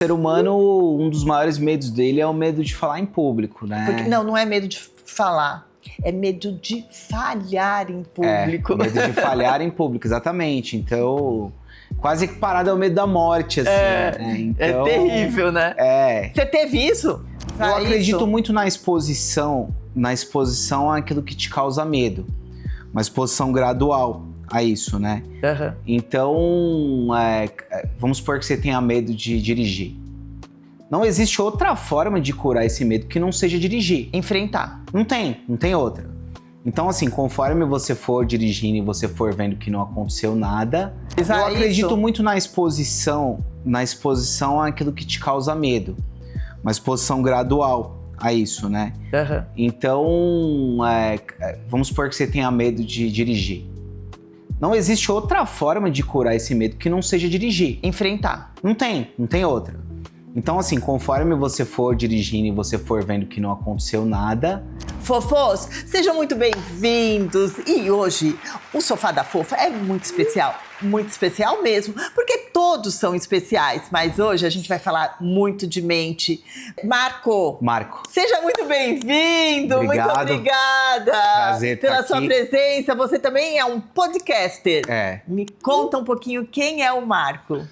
O ser humano, um dos maiores medos dele é o medo de falar em público, né? Porque, não é medo de falar, é medo de falhar em público. É, medo de falhar em público, exatamente. Então, quase que parado é o medo da morte, assim. Né? Então, é terrível, né? Você teve isso? Eu acredito muito na exposição àquilo que te causa medo. Uma exposição gradual a isso, né? Uhum. Então, vamos supor que você tenha medo de dirigir. Não existe outra forma de curar esse medo que não seja dirigir. Enfrentar. Não tem outra. Então, assim, conforme você for dirigindo e você for vendo que não aconteceu nada, eu acredito muito na exposição àquilo que te causa medo. Uma exposição gradual a isso, né? Uhum. Então, vamos supor que você tenha medo de dirigir. Não existe outra forma de curar esse medo que não seja dirigir. Enfrentar. Não tem outra. Então, assim, conforme você for dirigindo e você for vendo que não aconteceu nada... Fofos, sejam muito bem-vindos! E hoje, o Sofá da Fofa é muito especial mesmo, porque todos são especiais, mas hoje a gente vai falar muito de mente. Marco, seja muito bem-vindo, muito obrigada Prazer pela estar sua aqui. presença. Você também é um podcaster. Me conta um pouquinho quem é o Marco.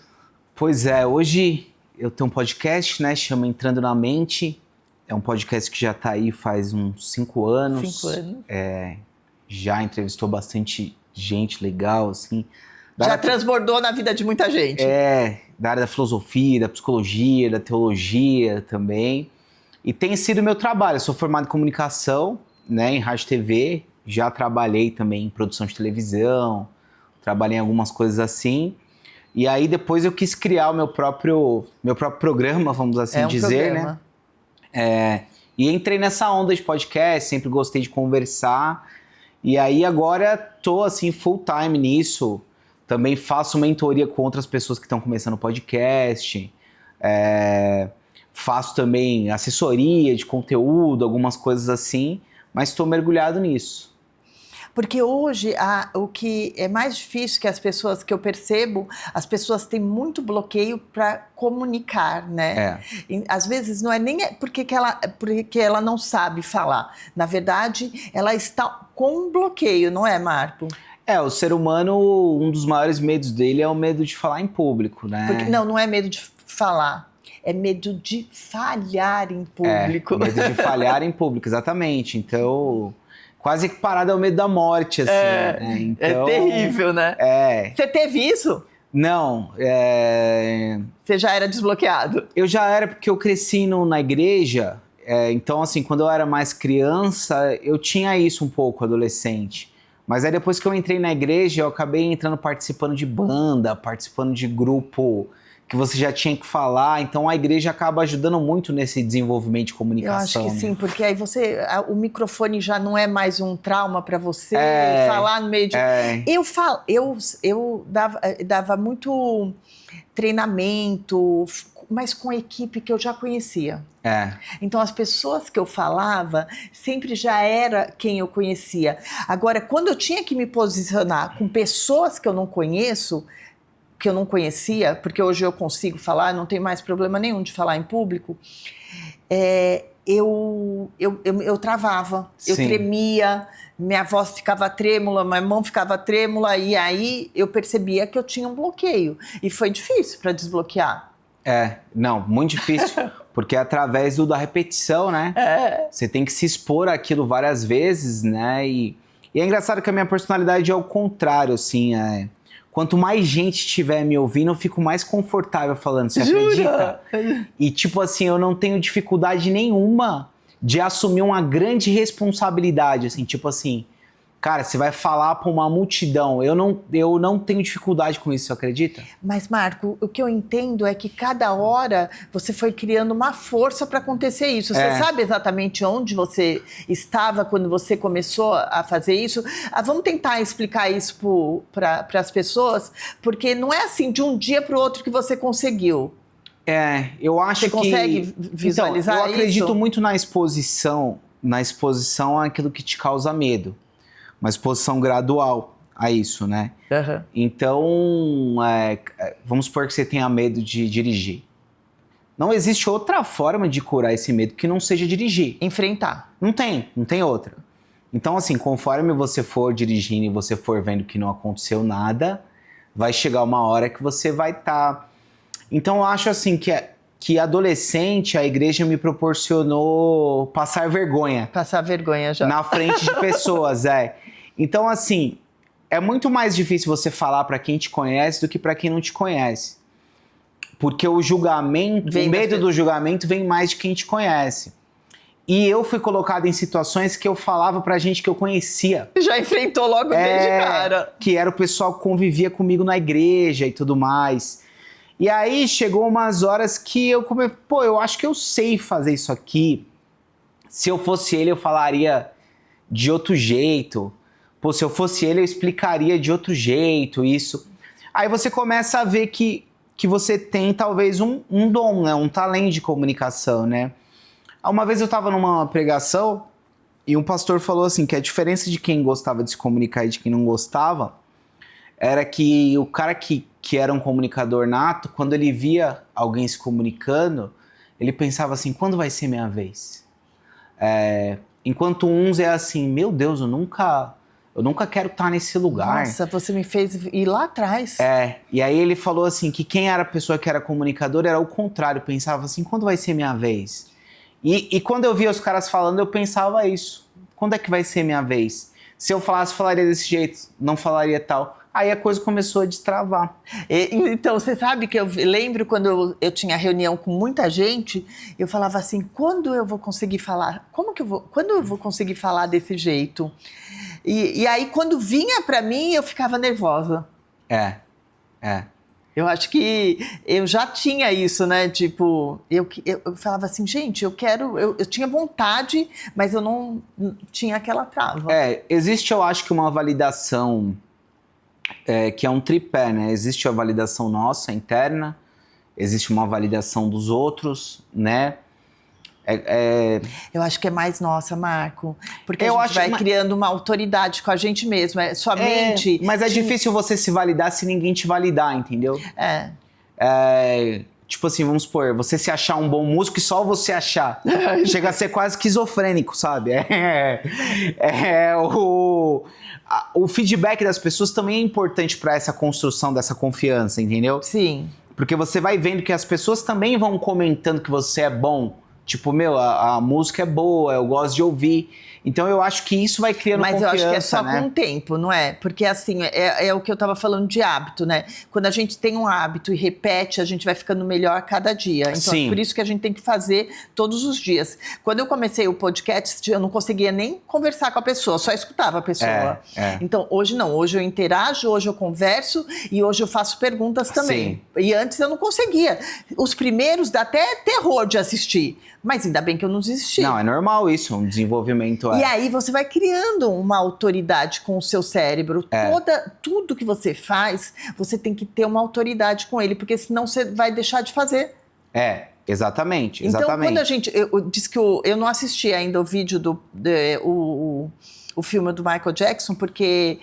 Pois é, hoje eu tenho um podcast, né, chama Entrando na Mente. É um podcast que já tá aí faz uns 5 anos. 5 anos. Já entrevistou bastante gente legal, assim. Já transbordou na vida de muita gente. Da área da filosofia, da psicologia, da teologia também. E tem sido meu trabalho. Eu sou formado em comunicação, né, em rádio e TV. Já trabalhei também em produção de televisão. Trabalhei em algumas coisas assim. E aí depois eu quis criar o meu próprio programa, vamos assim dizer, programa. Né? E entrei nessa onda de podcast, sempre gostei de conversar. E aí agora tô assim full time nisso. Também faço mentoria com outras pessoas que estão começando podcast. Faço também assessoria de conteúdo, algumas coisas assim. Mas estou mergulhado nisso. Porque hoje, o que é mais difícil que eu percebo, as pessoas têm muito bloqueio para comunicar, né? E, às vezes não é nem porque ela não sabe falar. Na verdade, ela está com um bloqueio, não é, Marco? O ser humano, um dos maiores medos dele é o medo de falar em público, né? Porque, não é medo de falar. É medo de falhar em público. Medo de falhar em público, exatamente. Então... Quase que parado é o medo da morte, assim. Né? Então, é terrível, né? Você teve isso? Não. Você já era desbloqueado? Eu já era, porque eu cresci na igreja. Então, assim, quando eu era mais criança, eu tinha isso um pouco, adolescente. Mas aí depois que eu entrei na igreja, eu acabei participando de banda, participando de grupo que você já tinha que falar, então a igreja acaba ajudando muito nesse desenvolvimento de comunicação. Eu acho que sim, porque aí o microfone já não é mais um trauma para você, falar no meio de... Eu dava muito treinamento, mas com a equipe que eu já conhecia. Então as pessoas que eu falava sempre já era quem eu conhecia. Agora, quando eu tinha que me posicionar com pessoas que eu não conheço, que eu não conhecia, porque hoje eu consigo falar, não tem mais problema nenhum de falar em público, eu travava, eu tremia, minha voz ficava trêmula, minha mão ficava trêmula, e aí eu percebia que eu tinha um bloqueio. E foi difícil para desbloquear. Não, muito difícil, porque é através da repetição, né? Você tem que se expor àquilo várias vezes, né? E é engraçado que a minha personalidade é o contrário, assim, quanto mais gente estiver me ouvindo, eu fico mais confortável falando, você acredita? E tipo assim, eu não tenho dificuldade nenhuma de assumir uma grande responsabilidade, assim, tipo assim, cara, você vai falar para uma multidão, eu não tenho dificuldade com isso, você acredita? Mas, Marco, o que eu entendo é que cada hora você foi criando uma força para acontecer isso. Você sabe exatamente onde você estava quando você começou a fazer isso? Vamos tentar explicar isso para as pessoas, porque não é assim de um dia para o outro que você conseguiu. Eu acho que... Você consegue visualizar isso? Eu acredito muito na exposição àquilo que te causa medo. Uma exposição gradual a isso, né? Uhum. Então, vamos supor que você tenha medo de dirigir. Não existe outra forma de curar esse medo que não seja dirigir. Enfrentar. Não tem outra. Então, assim, conforme você for dirigindo e você for vendo que não aconteceu nada, vai chegar uma hora que você vai estar... Então, eu acho assim que adolescente, a igreja me proporcionou passar vergonha. Passar vergonha já. Na frente de pessoas, Então, assim, é muito mais difícil você falar para quem te conhece do que para quem não te conhece. Porque o julgamento, o medo do julgamento vem mais de quem te conhece. E eu fui colocado em situações que eu falava pra gente que eu conhecia. Já enfrentou logo desde cara. Que era o pessoal que convivia comigo na igreja e tudo mais. E aí chegou umas horas que eu eu acho que eu sei fazer isso aqui. Se eu fosse ele, eu falaria de outro jeito. Se eu fosse ele, eu explicaria de outro jeito isso. Aí você começa a ver que você tem talvez um dom, né? Um talento de comunicação, né? Uma vez eu estava numa pregação e um pastor falou assim, que a diferença de quem gostava de se comunicar e de quem não gostava era que o cara que era um comunicador nato, quando ele via alguém se comunicando, ele pensava assim, quando vai ser minha vez? Enquanto uns é assim, meu Deus, eu nunca quero estar nesse lugar. Nossa, você me fez ir lá atrás. E aí ele falou assim, que quem era a pessoa que era comunicador era o contrário, pensava assim, quando vai ser minha vez? E quando eu via os caras falando, eu pensava isso, quando é que vai ser minha vez? Se eu falasse, falaria desse jeito, não falaria tal. Aí a coisa começou a destravar. Então, você sabe que eu lembro quando eu tinha reunião com muita gente, eu falava assim, quando eu vou conseguir falar? Quando eu vou conseguir falar desse jeito? E aí, quando vinha pra mim, eu ficava nervosa. Eu acho que eu já tinha isso, né? Tipo, eu falava assim, gente, eu tinha vontade, mas eu não tinha aquela trava. Existe, eu acho que uma validação, que é um tripé, né? Existe a validação nossa, interna, existe uma validação dos outros, né? Eu acho que é mais nossa, Marco. Porque a gente vai criando uma autoridade com a gente mesmo. Sua mente... Mas é difícil você se validar se ninguém te validar, entendeu? Tipo assim, vamos supor, você se achar um bom músico e só você achar. Chega a ser quase esquizofrênico, sabe? O feedback das pessoas também é importante para essa construção dessa confiança, entendeu? Sim. Porque você vai vendo que as pessoas também vão comentando que você é bom. Tipo, a música é boa, eu gosto de ouvir. Então eu acho que isso vai criando confiança, né? Mas eu acho que é só com o tempo, não é? Porque assim, é o que eu tava falando de hábito, né? Quando a gente tem um hábito e repete, a gente vai ficando melhor a cada dia. Então Sim. É por isso que a gente tem que fazer todos os dias. Quando eu comecei o podcast, eu não conseguia nem conversar com a pessoa, só escutava a pessoa. Então hoje não, hoje eu interajo, hoje eu converso e hoje eu faço perguntas também. Sim. E antes eu não conseguia. Os primeiros dá até terror de assistir. Mas ainda bem que eu não desisti. Não, é normal isso, um desenvolvimento. E aí você vai criando uma autoridade com o seu cérebro. Tudo que você faz, você tem que ter uma autoridade com ele, porque senão você vai deixar de fazer. Exatamente. Então, quando a gente... Eu disse que eu não assisti ainda o vídeo o filme do Michael Jackson, porque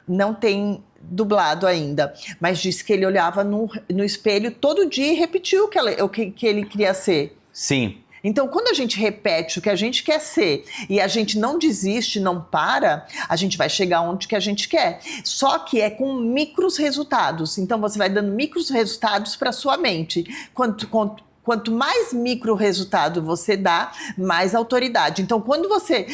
não tem dublado ainda. Mas disse que ele olhava no espelho todo dia e repetiu o que ele queria ser. Sim. Então, quando a gente repete o que a gente quer ser e a gente não desiste, não para, a gente vai chegar onde que a gente quer. Só que é com micros resultados. Então, você vai dando micros resultados para sua mente. Quanto mais micro resultado você dá, mais autoridade. Então, quando você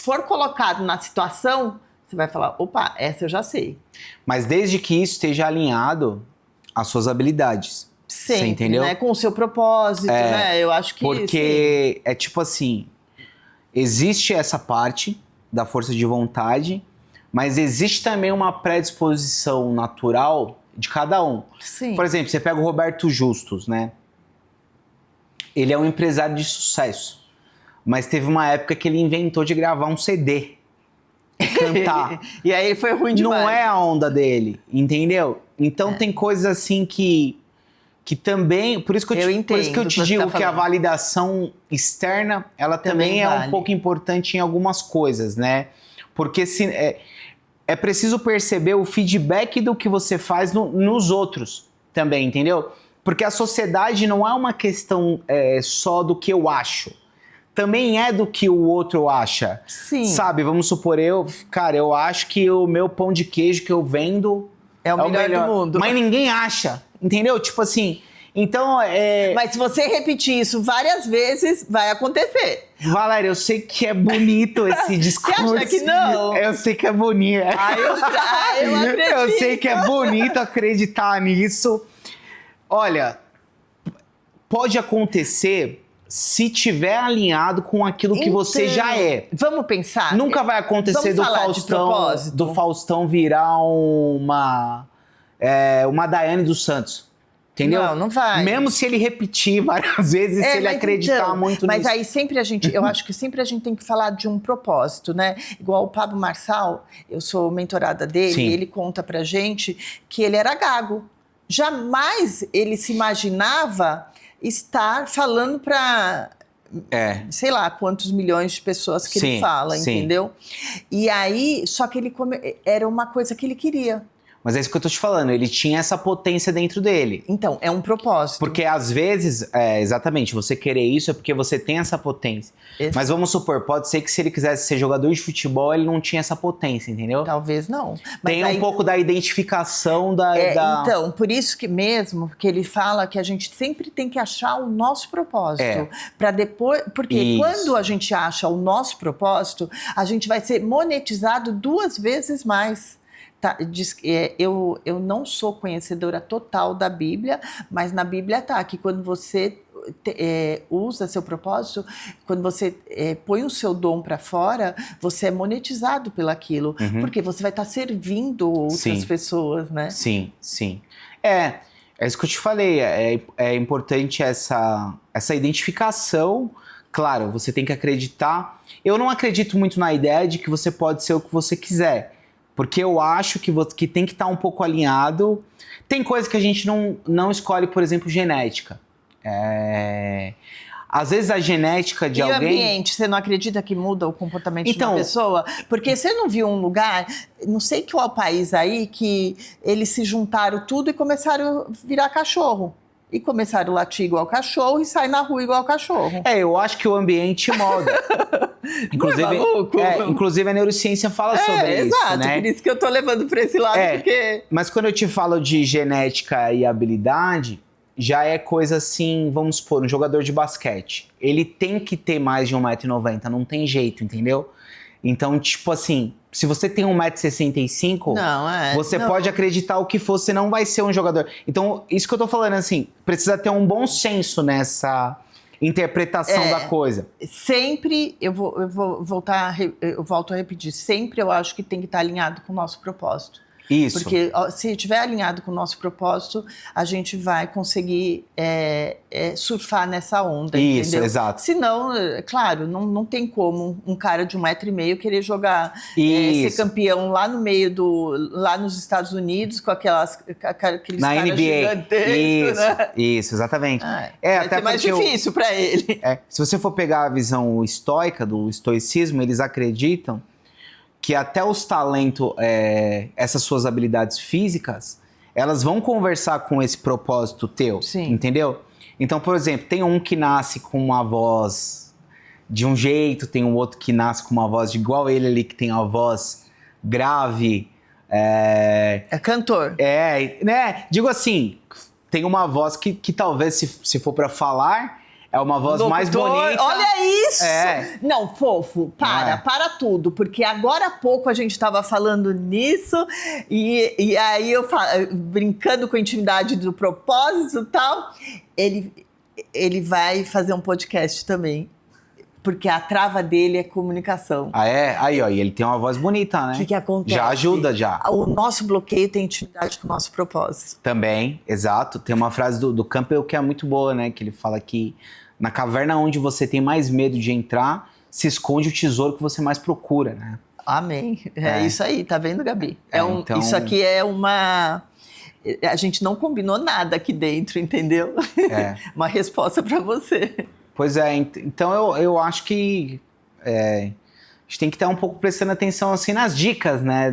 for colocado na situação, você vai falar, opa, essa eu já sei. Mas desde que isso esteja alinhado às suas habilidades. Sempre, você entendeu? Né? Com o seu propósito, né? Eu acho que... Porque sim. É tipo assim, existe essa parte da força de vontade, mas existe também uma predisposição natural de cada um. Sim. Por exemplo, você pega o Roberto Justus, né? Ele é um empresário de sucesso, mas teve uma época que ele inventou de gravar um CD, cantar. E aí foi ruim demais. Não é a onda dele, entendeu? Então tem coisas assim que também, por isso que eu te digo que a validação externa, ela também é um pouco importante em algumas coisas, né? Porque é preciso perceber o feedback do que você faz nos outros também, entendeu? Porque a sociedade não é uma questão só do que eu acho. Também é do que o outro acha. Sim. Sabe, vamos supor, eu acho que o meu pão de queijo que eu vendo é o melhor do mundo. Mas ninguém acha, entendeu? Tipo assim, então... Mas se você repetir isso várias vezes, vai acontecer. Valéria, eu sei que é bonito esse discurso. Você acha que não? Eu sei que é bonito. Eu acredito. Eu sei que é bonito acreditar nisso. Olha, pode acontecer... se tiver alinhado com aquilo que você já é. Vamos pensar. Nunca vai acontecer do Faustão virar uma Daiane dos Santos. Entendeu? Não vai. Mesmo se ele repetir várias vezes, se ele acreditar muito nisso. Mas aí sempre eu acho que sempre a gente tem que falar de um propósito, né? Igual o Pablo Marçal, eu sou mentorada dele, Sim. E ele conta pra gente que ele era gago. Jamais ele se imaginava estar falando para sei lá quantos milhões de pessoas que ele fala, entendeu? E aí, só que era uma coisa que ele queria. Mas é isso que eu tô te falando, ele tinha essa potência dentro dele. Então, é um propósito. Porque às vezes, exatamente, você querer isso é porque você tem essa potência. Mas vamos supor, pode ser que se ele quisesse ser jogador de futebol, ele não tinha essa potência, entendeu? Talvez não. Mas tem um pouco da identificação da... Então, por isso que mesmo, que ele fala que a gente sempre tem que achar o nosso propósito. Para depois... Porque quando a gente acha o nosso propósito, a gente vai ser monetizado 2 vezes mais. Eu não sou conhecedora total da Bíblia, mas na Bíblia que quando você usa seu propósito, quando você põe o seu dom para fora, você é monetizado pelaquilo, porque você vai estar servindo outras pessoas, né? Sim. É isso que eu te falei, é importante essa identificação. Claro, você tem que acreditar. Eu não acredito muito na ideia de que você pode ser o que você quiser. Porque eu acho que tem que estar um pouco alinhado. Tem coisa que a gente não escolhe, por exemplo, genética. Às vezes a genética de alguém... E o ambiente, você não acredita que muda o comportamento de uma pessoa? Porque você não viu um lugar, não sei qual país aí, que eles se juntaram tudo e começaram a virar cachorro. E começaram a latir igual cachorro e sair na rua igual cachorro. Eu acho que o ambiente molda. Inclusive a neurociência fala sobre isso, exato, né? Por isso que eu tô levando para esse lado, porque... Mas quando eu te falo de genética e habilidade, já é coisa assim, vamos supor, um jogador de basquete. Ele tem que ter mais de 1,90 m, não tem jeito, entendeu? Então, tipo assim, se você tem 1,65 m, você pode acreditar o que for, você não vai ser um jogador. Então, isso que eu tô falando, assim, precisa ter um bom senso nessa interpretação da coisa. Sempre, eu volto a repetir, sempre eu acho que tem que estar alinhado com o nosso propósito. Isso. Porque se estiver alinhado com o nosso propósito, a gente vai conseguir surfar nessa onda, isso, entendeu? Exato. Senão, claro, não tem como um cara de 1,5 m querer jogar, ser campeão lá no meio lá nos Estados Unidos com aqueles na caras NBA. Gigantescos, né? Isso, exatamente. Vai até ser mais difícil para ele. Se você for pegar a visão estoica, do estoicismo, eles acreditam que até os talentos, essas suas habilidades físicas, elas vão conversar com esse propósito teu, entendeu? Então, por exemplo, tem um que nasce com uma voz de um jeito, tem um outro que nasce com uma voz igual ele ali, que tem uma voz grave. É cantor. Né? Digo assim, tem uma voz que talvez, se for para falar... É uma voz mais bonita. Olha isso! Não, fofo, para tudo. Porque agora há pouco a gente estava falando nisso e aí eu brincando com a intimidade do propósito e tal. Ele vai fazer um podcast também. Porque a trava dele é comunicação. Aí, ó, e ele tem uma voz bonita, né? O que acontece? Já ajuda, já. O nosso bloqueio tem intimidade com o nosso propósito. Também, exato. Tem uma frase do Campbell que é muito boa, né? Que ele fala que na caverna onde você tem mais medo de entrar, se esconde o tesouro que você mais procura, né? Amém. É isso aí, tá vendo, Gabi? Então... Isso aqui é uma... A gente não combinou nada aqui dentro, entendeu? Uma resposta para você. Pois então eu acho que a gente tem que estar um pouco prestando atenção assim nas dicas, né,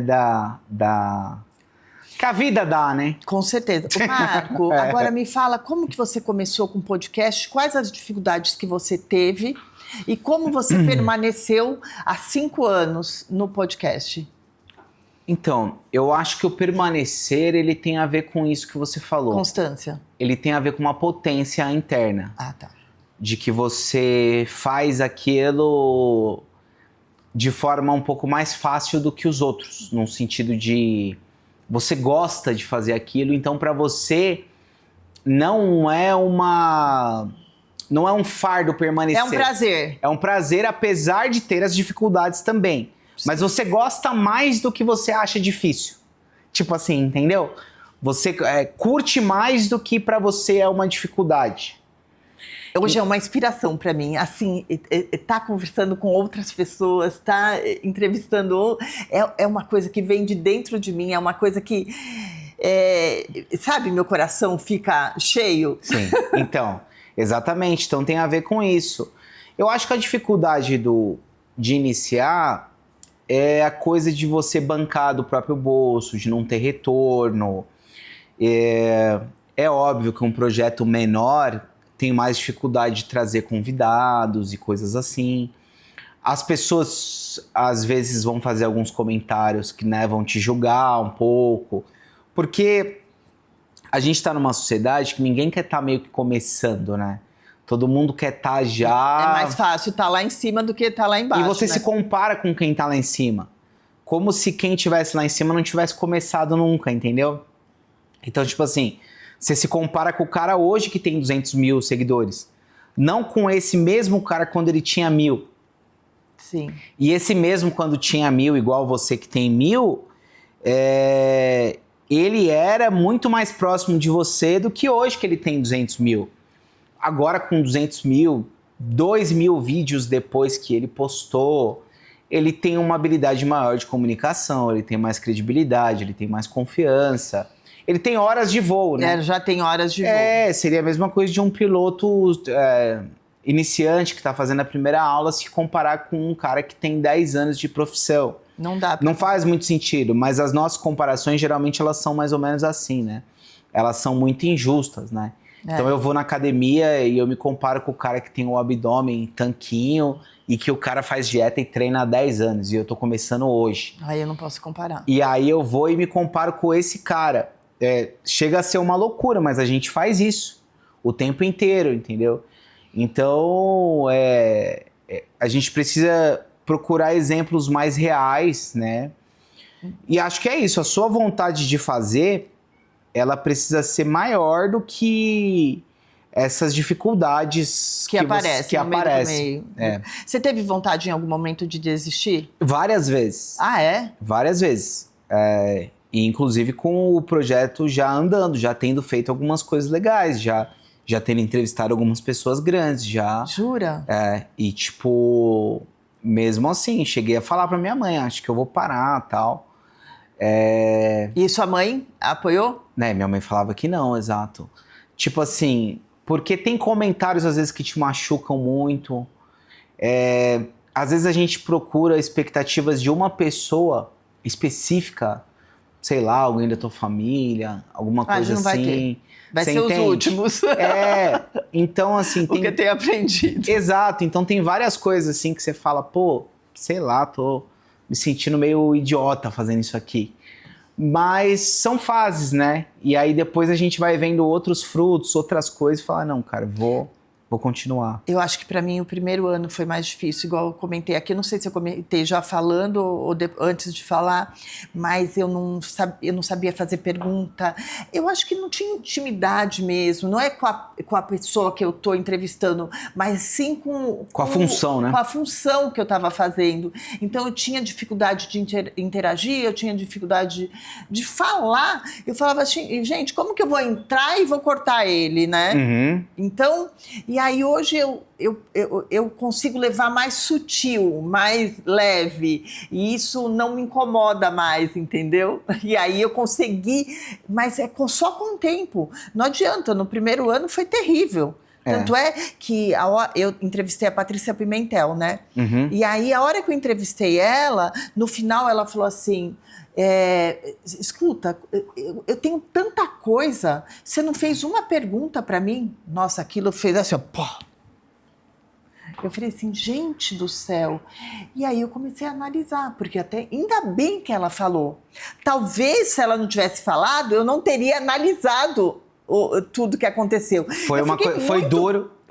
Que a vida dá, né? Com certeza. O Marco, agora me fala, como que você começou com o podcast? Quais as dificuldades que você teve? E como você permaneceu há 5 anos no podcast? Então, eu acho que o permanecer, ele tem a ver com isso que você falou. Constância. Ele tem a ver com uma potência interna. Ah, tá. De que você faz aquilo de forma um pouco mais fácil do que os outros. No sentido de... Você gosta de fazer aquilo, então para você não é um fardo permanecer. É um prazer. É um prazer, apesar de ter as dificuldades também. Mas você gosta mais do que você acha difícil. Tipo assim, entendeu? Você curte mais do que para você é uma dificuldade. Hoje é uma inspiração para mim, assim, tá conversando com outras pessoas, tá entrevistando, é uma coisa que vem de dentro de mim, é uma coisa que, sabe, meu coração fica cheio. Sim, então, exatamente, então tem a ver com isso. Eu acho que a dificuldade de iniciar é a coisa de você bancar do próprio bolso, de não ter retorno. É óbvio que um projeto menor tem mais dificuldade de trazer convidados e coisas assim. As pessoas, às vezes, vão fazer alguns comentários que, né, vão te julgar um pouco, porque a gente está numa sociedade que ninguém quer estar meio que começando, né? Todo mundo quer estar já... É mais fácil estar lá em cima do que estar lá embaixo, E você, né, se compara com quem está lá em cima. Como se quem estivesse lá em cima não tivesse começado nunca, entendeu? Então, tipo assim... Você se compara com o cara hoje que tem 200 mil seguidores. Não com esse mesmo cara quando ele tinha 1.000. Sim. E esse mesmo quando tinha 1.000, igual você que tem 1.000, ele era muito mais próximo de você do que hoje que ele tem 200 mil. Agora com 200 mil, 2.000 vídeos depois que ele postou, ele tem uma habilidade maior de comunicação, ele tem mais credibilidade, ele tem mais confiança. Ele tem horas de voo, né? Já tem horas de voo. Seria a mesma coisa de um piloto iniciante que está fazendo a primeira aula se comparar com um cara que tem 10 anos de profissão. Não dá. Não faz muito sentido, mas as nossas comparações, geralmente, elas são mais ou menos assim, né? Elas são muito injustas, né? Então eu vou na academia e eu me comparo com o cara que tem o abdômen tanquinho e que o cara faz dieta e treina há 10 anos e eu tô começando hoje. Aí eu não posso comparar. E aí eu vou e me comparo com esse cara. Chega a ser uma loucura, mas a gente faz isso o tempo inteiro, entendeu? Então, a gente precisa procurar exemplos mais reais, né? E acho que é isso, a sua vontade de fazer, ela precisa ser maior do que essas dificuldades que aparecem. Meio. Você teve vontade em algum momento de desistir? Várias vezes. Ah, é? Várias vezes. E inclusive com o projeto já andando, já tendo feito algumas coisas legais, já tendo entrevistado algumas pessoas grandes, já. Jura? E tipo, mesmo assim, cheguei a falar pra minha mãe, acho que eu vou parar, tal. E sua mãe apoiou? Né, minha mãe falava que não, exato. Tipo assim, porque tem comentários às vezes que te machucam muito. Às vezes a gente procura expectativas de uma pessoa específica, sei lá, alguém da tua família, alguma coisa não vai assim. Ter. Vai ser os últimos. Então assim... O que eu tenho aprendido. Exato, então tem várias coisas assim que você fala, pô, sei lá, tô me sentindo meio idiota fazendo isso aqui. Mas são fases, né? E aí depois a gente vai vendo outros frutos, outras coisas e fala, não, cara, vou continuar. Eu acho que para mim o primeiro ano foi mais difícil, igual eu comentei aqui, não sei se eu comentei já falando ou antes de falar, mas eu não sabia fazer pergunta. Eu acho que não tinha intimidade mesmo, não é com a pessoa que eu estou entrevistando, mas sim com a função, né? Com a função que eu estava fazendo. Então eu tinha dificuldade de interagir, eu tinha dificuldade de falar. Eu falava assim, gente, como que eu vou entrar e vou cortar ele, né? Uhum. Então, e aí hoje eu consigo levar mais sutil, mais leve, e isso não me incomoda mais, entendeu? E aí eu consegui, mas só com o tempo. Não adianta, no primeiro ano foi terrível. Tanto é que eu entrevistei a Patrícia Pimentel, né? Uhum. E aí a hora que eu entrevistei ela, no final ela falou assim, escuta, eu tenho tanta coisa, você não fez uma pergunta para mim? Nossa, aquilo fez assim, ó, pô. Eu falei assim, gente do céu. E aí eu comecei a analisar, porque ainda bem que ela falou. Talvez se ela não tivesse falado, eu não teria analisado tudo que aconteceu.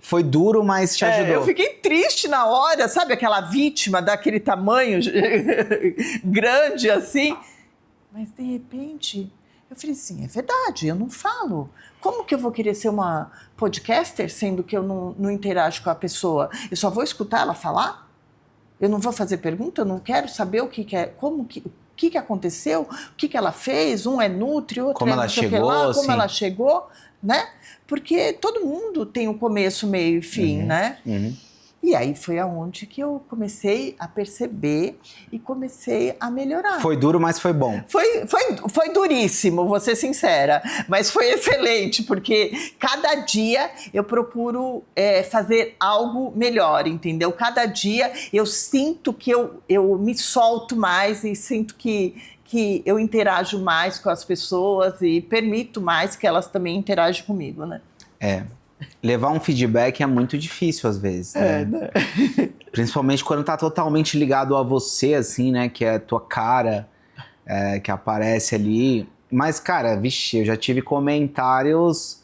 Foi duro, mas te ajudou. Eu fiquei triste na hora, sabe aquela vítima daquele tamanho grande assim? Mas de repente, eu falei assim, é verdade, eu não falo. Como que eu vou querer ser uma podcaster, sendo que eu não interajo com a pessoa? Eu só vou escutar ela falar? Eu não vou fazer pergunta? Eu não quero saber o que é, o que aconteceu, o que ela fez, um é nutri, outro como é ela chegou, como ela chegou, né? Porque todo mundo tem um começo, meio e fim, né? Uhum. E aí foi aonde que eu comecei a perceber e comecei a melhorar. Foi duro, mas foi bom. Foi duríssimo, vou ser sincera, mas foi excelente, porque cada dia eu procuro fazer algo melhor, entendeu? Cada dia eu sinto que eu me solto mais e sinto que eu interajo mais com as pessoas e permito mais que elas também interajam comigo, né? Levar um feedback é muito difícil às vezes, né? Né? Principalmente quando tá totalmente ligado a você, assim, né? Que é a tua cara que aparece ali. Mas, cara, vixe, eu já tive comentários...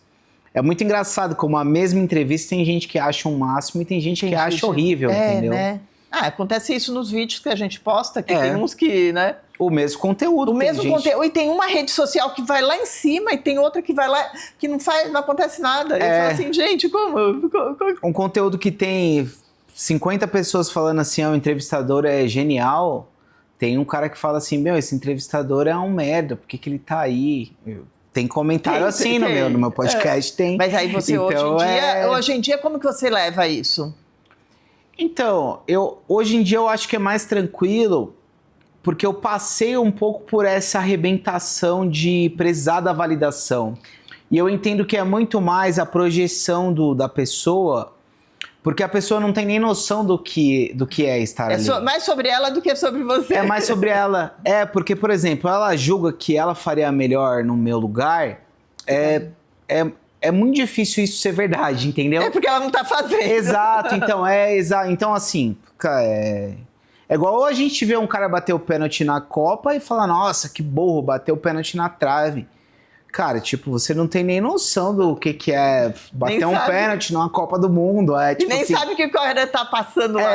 É muito engraçado como a mesma entrevista tem gente que acha um máximo e tem gente que acha horrível, entendeu? Né? Acontece isso nos vídeos que a gente posta, que tem uns que, né? O mesmo conteúdo. O mesmo conteúdo. E tem uma rede social que vai lá em cima e tem outra que vai lá, que não acontece nada. Eu falo assim, gente, como? Um conteúdo que tem 50 pessoas falando assim, o entrevistador é genial. Tem um cara que fala assim, esse entrevistador é um merda, por que ele tá aí? Tem comentário no meu podcast tem. Mas aí você, então, hoje em dia, como que você leva isso? Então, hoje em dia eu acho que é mais tranquilo, porque eu passei um pouco por essa arrebentação de precisar da validação. E eu entendo que é muito mais a projeção da pessoa, porque a pessoa não tem nem noção do que é estar ali. É mais sobre ela do que sobre você. É mais sobre ela. Porque, por exemplo, ela julga que ela faria melhor no meu lugar, é muito difícil isso ser verdade, entendeu? É porque ela não tá fazendo. Exato, então assim, é igual a gente vê um cara bater o pênalti na Copa e falar, nossa, que burro, bateu o pênalti na trave. Cara, tipo, você não tem nem noção do que é bater um pênalti numa Copa do Mundo. Tipo, nem assim, sabe o que o cara tá passando lá.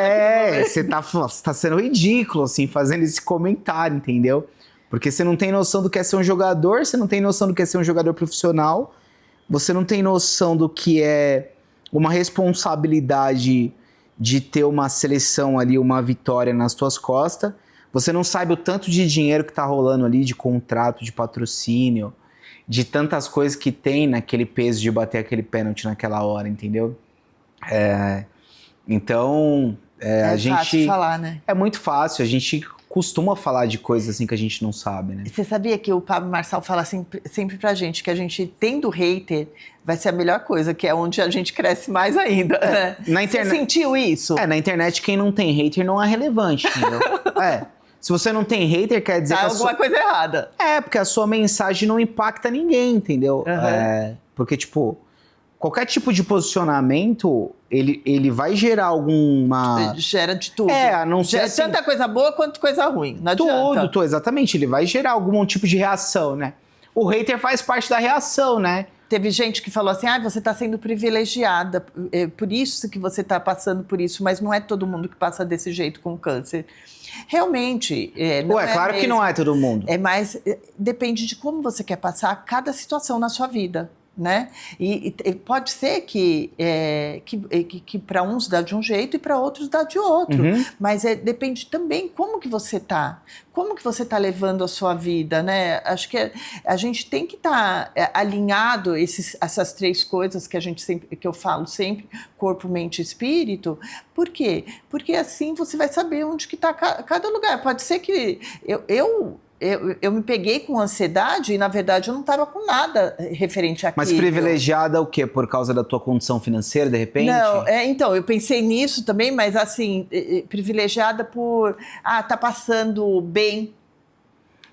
Você tá sendo ridículo, assim, fazendo esse comentário, entendeu? Porque você não tem noção do que é ser um jogador, você não tem noção do que é ser um jogador profissional, você não tem noção do que é uma responsabilidade de ter uma seleção ali, uma vitória nas tuas costas. Você não sabe o tanto de dinheiro que tá rolando ali, de contrato, de patrocínio, de tantas coisas que tem naquele peso de bater aquele pênalti naquela hora, entendeu? Então, a gente... É fácil falar, né? É muito fácil, a gente costuma falar de coisas assim que a gente não sabe, né? Você sabia que o Pablo Marçal fala sempre pra gente que a gente tendo hater vai ser a melhor coisa, que é onde a gente cresce mais ainda, né? Na internet... Você sentiu isso? Na internet quem não tem hater não é relevante, entendeu? Se você não tem hater, quer dizer que alguma coisa errada. Porque a sua mensagem não impacta ninguém, entendeu? Uhum. Porque, tipo, qualquer tipo de posicionamento, ele vai gerar alguma... Gera de tudo. A não ser gera assim... tanta coisa boa quanto coisa ruim. Não adianta. Tudo, exatamente. Ele vai gerar algum tipo de reação, né? O hater faz parte da reação, né? Teve gente que falou assim, você está sendo privilegiada, por isso que você está passando por isso, mas não é todo mundo que passa desse jeito com câncer. Realmente, não é claro mesmo. Que não é todo mundo. Mas depende de como você quer passar cada situação na sua vida, né? E pode ser que para uns dá de um jeito e para outros dá de outro. Uhum. Mas depende também como que você tá. Como que você está levando a sua vida, né? Acho que a gente tem que estar alinhado essas três coisas que eu falo sempre, corpo, mente e espírito. Por quê? Porque assim você vai saber onde que está cada lugar. Pode ser que eu me peguei com ansiedade e, na verdade, eu não estava com nada referente àquilo. Mas privilegiada o quê? Por causa da tua condição financeira, de repente? Não, então, eu pensei nisso também, mas assim, privilegiada por, tá passando bem.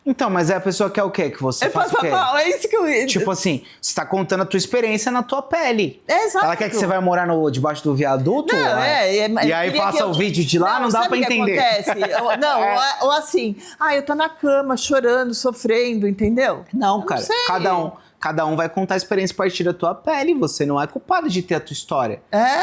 Então, mas a pessoa quer o quê? Que você faça o quê? Mal, é isso que eu... Tipo assim, você tá contando a tua experiência na tua pele. Exato. Ela quer que você vai morar debaixo do viaduto? Não, e aí faça o vídeo de lá, não dá pra entender. Acontece? Não, ou assim, eu tô na cama, chorando, sofrendo, entendeu? Não, cara, cada um vai contar a experiência a partir da tua pele. Você não é culpado de ter a tua história.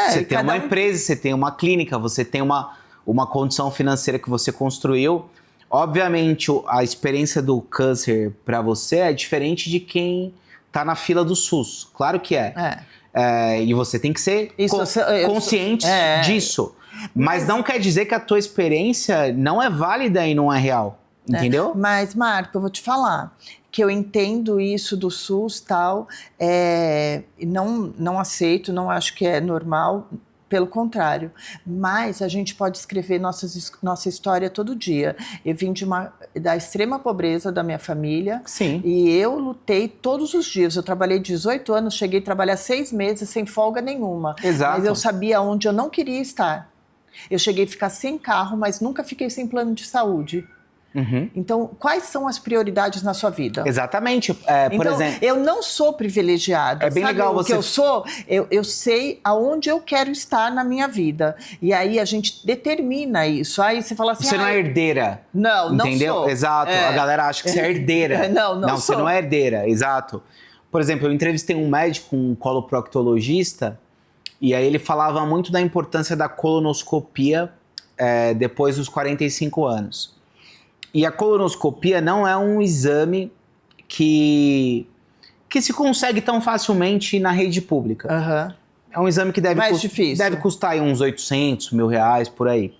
Você tem uma empresa, você tem uma clínica, você tem uma condição financeira que você construiu. Obviamente, a experiência do câncer para você é diferente de quem tá na fila do SUS. Claro que é. E você tem que ser consciente disso. Mas não quer dizer que a tua experiência não é válida e não é real. Entendeu? Mas, Marco, eu vou te falar que eu entendo isso do SUS e tal, não aceito, não acho que é normal. Pelo contrário, mas a gente pode escrever nossa história todo dia. Eu vim da extrema pobreza da minha família. Sim. E eu lutei todos os dias. Eu trabalhei 18 anos, cheguei a trabalhar 6 meses sem folga nenhuma. Exato. Mas eu sabia onde eu não queria estar. Eu cheguei a ficar sem carro, mas nunca fiquei sem plano de saúde. Uhum. Então, quais são as prioridades na sua vida? Exatamente. Por exemplo, eu não sou privilegiada. É bem legal você... O que eu sou, eu sei aonde eu quero estar na minha vida. E aí a gente determina isso. Aí você fala assim... Você não é herdeira. Não entendeu? Sou. Exato. A galera acha que você é herdeira. Não sou. Você não é herdeira. Exato. Por exemplo, eu entrevistei um médico, um coloproctologista, e aí ele falava muito da importância da colonoscopia depois dos 45 anos. E a colonoscopia não é um exame que se consegue tão facilmente na rede pública. Uhum. É um exame que deve custar aí uns 800 mil reais, por aí.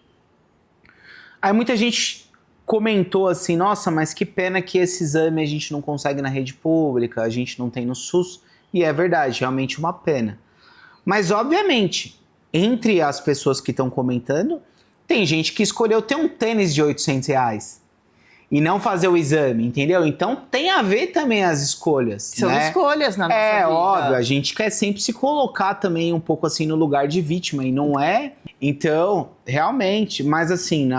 Aí muita gente comentou assim, nossa, mas que pena que esse exame a gente não consegue na rede pública, a gente não tem no SUS. E é verdade, realmente uma pena. Mas, obviamente, entre as pessoas que estão comentando, tem gente que escolheu ter um tênis de 800 reais. E não fazer o exame, entendeu? Então tem a ver também as escolhas. São escolhas na nossa vida. É óbvio, a gente quer sempre se colocar também um pouco assim no lugar de vítima, e não é. Então, realmente, mas assim,